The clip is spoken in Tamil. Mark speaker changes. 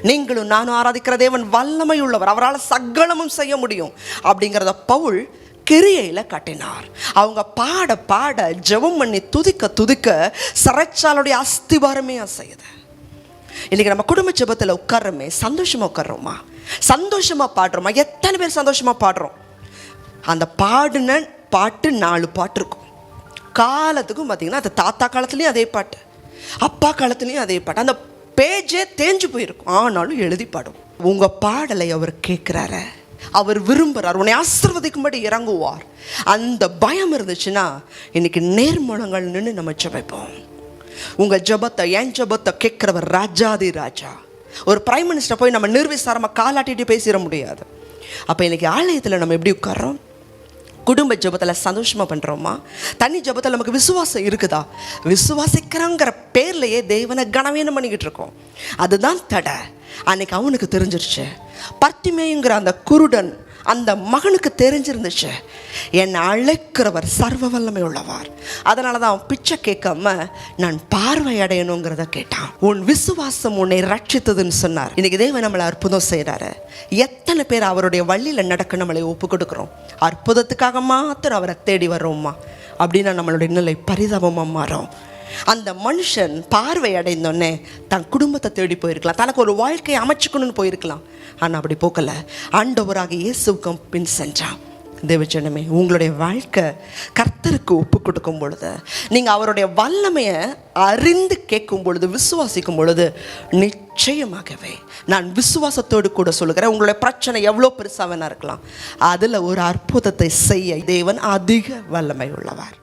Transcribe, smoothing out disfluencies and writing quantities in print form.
Speaker 1: நீங்களும் நானும் ஆராதிக்கிற தேவன் வல்லமை உள்ளவர், அவரால் சகலமும் செய்ய முடியும் அப்படிங்கிறத பவுல் கிரியையில் கட்டினார். அவங்க பாட பாட ஜெபம் பண்ணி துதிக்க துதிக்க சிறைச்சாலுடைய அஸ்திவாரமே அசையுது. இன்னைக்கு நம்ம குடும்ப ஜெபத்தில் உட்கார்றோமே, சந்தோஷமா உட்கார்றோமா? சந்தோஷமா பாடுறோமா? எத்தனை பேர் சந்தோஷமா பாடுறோம்? அந்த பாடின பாட்டு 4 பாட்டு இருக்கும். காலத்துக்கும் பார்த்தீங்கன்னா அது தாத்தா காலத்துலேயும் அதே பாட்டு, அப்பா காலத்துலேயும் அதே பாட்டு. அந்த பேஜே தேஞ்சு போயிருக்கும், ஆனாலும் எழுதி பாடும். உங்கள் பாடலை அவர் கேட்குறாரு, அவர் விரும்புகிறார், உன்னை ஆசீர்வதிக்கும்படி இறங்குவார். அந்த பயம் இருந்துச்சுன்னா இன்னைக்கு நேர்மலங்கள் நின்று நம்ம ஜெபிப்போம். உங்கள் ஜெபத்தை, என் ஜெபத்தை கேட்குறவர் ராஜாதி ராஜா. ஒரு பிரைம் மினிஸ்டர் போய் நம்ம நிர்விசாரமாக காலாட்டிட்டு பேசிட முடியாது. அப்போ இன்னைக்கு ஆலயத்தில் நம்ம எப்படி உட்காரோம்? குடும்ப ஜெபத்தில் சந்தோஷமாக பண்ணுறோமா? தனி ஜெபத்தில் நமக்கு விசுவாசம் இருக்குதா? விசுவாசிக்கிறோங்கிற பேர்லையே தேவனை கனவீனம் பண்ணிக்கிட்டு இருக்கோம். அதுதான் தடை. அன்னைக்கு அவனுக்கு தெரிஞ்சிருச்சு. பர்த்திமேயுங்கிற அந்த குருடன் அந்த மகனுக்கு தெரிஞ்சிருந்துச்சு, என்னை அழைக்கிறவர் சர்வ வல்லமை உள்ளவர். அதனால தான் அவன் பிச்சை கேட்காம நான் பார்வை அடையணுங்கிறத கேட்டான். உன் விசுவாசம் உன்னை ரட்சித்ததுன்னு சொன்னார். இன்னைக்கு தேவன் நம்மளை அற்புதம் செய்கிறாரு. எத்தனை பேர் அவருடைய வழியில் நடக்க நம்மளை ஒப்பு கொடுக்குறோம்? அற்புதத்துக்காக மாத்திரம் அவரை தேடி வர்றோமா? அப்படின்னா நம்மளுடைய நிலை பரிதாபமாக மாறும். அந்த மனுஷன் பார்வை அடைந்தோடனே தன் குடும்பத்தை தேடி போயிருக்கலாம், தனக்கு ஒரு வாழ்க்கையை அமைச்சுக்கணும்னு போயிருக்கலாம். ஆனால் அப்படி போக்கல, ஆண்டவராக இயேசுவுக்கு பின் சென்றான். தேவஜனமே, உங்களுடைய வாழ்க்கை கர்த்தருக்கு ஒப்பு கொடுக்கும் பொழுது, நீங்கள் அவருடைய வல்லமையை அறிந்து கேட்கும் பொழுது, விசுவாசிக்கும் பொழுது, நிச்சயமாகவே நான் விசுவாசத்தோடு கூட சொல்லுகிறேன், உங்களுடைய பிரச்சனை எவ்வளோ பெருசாக வேணா இருக்கலாம், அதில் ஒரு அற்புதத்தை செய்ய தேவன் அதிக வல்லமை உள்ளவர்.